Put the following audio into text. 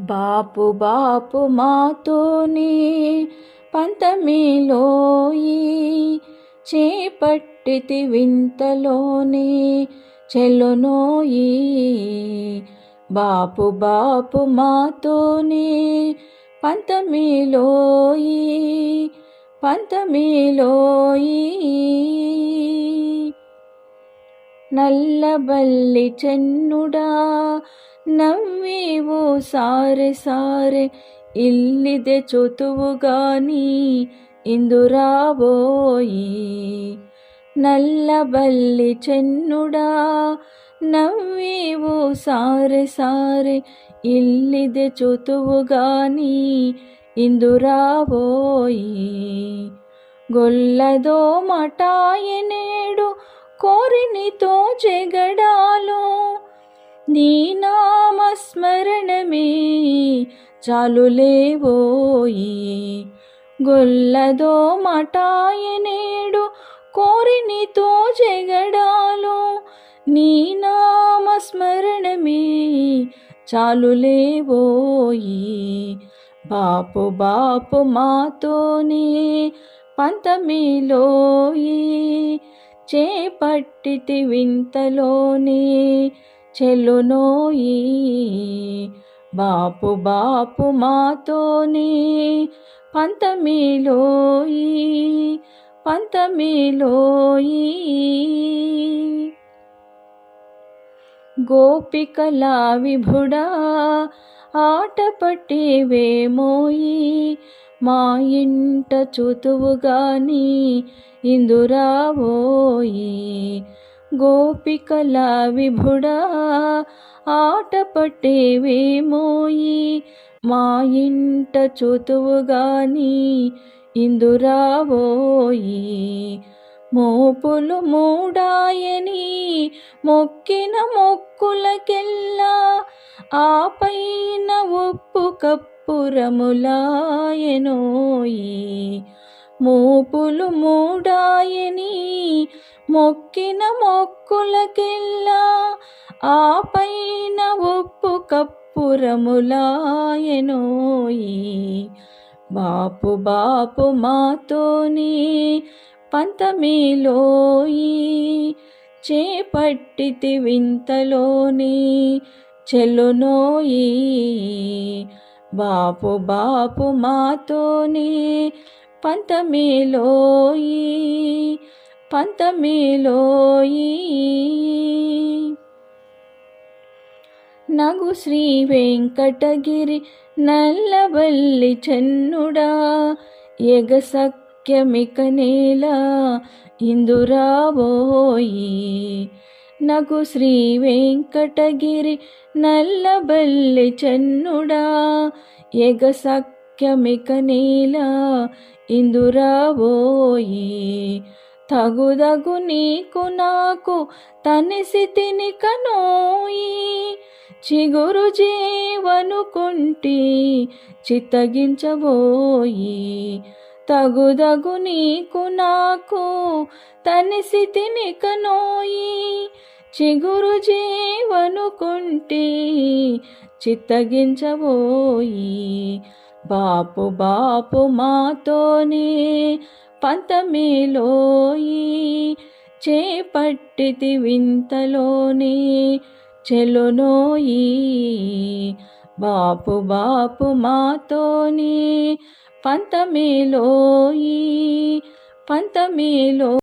బాపు బాపు మాతోనే పంతమిలోయి చేపట్టితి వింతలోనే చెల్లునోయి. బాపు బాపు మాతోనే పంతమిలోయి నల్లబల్లి చెన్నుడా నవ్వేవు సారె సారె ఇల్లిದೆ చొతువుగాని ఇందురాబోయి. నల్లబల్లి చెన్నుడా నవ్వేవు సారె సారె ఇల్లిದೆ చొతువుగాని ఇందురాబోయి. గొల్లదో మటాయనేడు కోరినితో జగడాలో నీ నామస్మరణమే చాలులేవోయి. గొల్లదో మటాయనేడు కోరినితో జగడాలో నీ నామస్మరణమే చాలులేవోయి. బాపు బాపు మాతోనే పంతమిలోయి చేపట్టితి వింతలోనే చెల్లునోయి. బాపు బాపు మాతోనే పంతమిలోయి గోపికల విభుడా ఆట పట్టేవేమోయి మా ఇంట చూతువుగాని ఇందురాబోయి. గోపికల విభుడా ఆట పట్టేవేమోయి మా ఇంట చూతువుగాని ఇందురాబోయి. మోపులు మూడాయని మొక్కిన మొక్కులకెల్లా ఆ పైన ఉప్పు కప్పురములాయనోయి. మోపులు మూడాయని మొక్కిన మొక్కులకెల్లా ఆ పైన ఉప్పు కప్పురములాయనోయి. బాపు బాపు మాతోనే పంతమిలోయి చేపట్టితి వింతలోనే చెల్లునోయి. బాపు బాపు మాతోనే పంతమిలోయి నగు శ్రీ వెంకటగిరి నల్లబల్లి చెన్నుడా ఎగసక్యమిక నేల ఇందురాబోయి. నగు శ్రీ వెంకటగిరి నల్లబల్లి చెన్నుడా ఎగసక్యమిక నేల ఇందురాబోయి. తగుదగు నీకు నాకు తనిసితిని కనోయి చిగురు జీవనుకుంటి చిత్తగించబోయి. తగుదగు నీకు నాకు తనిసితిని కనోయి చిగురు జీవనుకుంటి చిత్తగించబోయి. బాపు బాపు మాతోనే పంతమిలోయి చేపట్టితి వింతలోనే చెల్లునోయి. బాపు బాపు మాతోనే పంతమిలోయి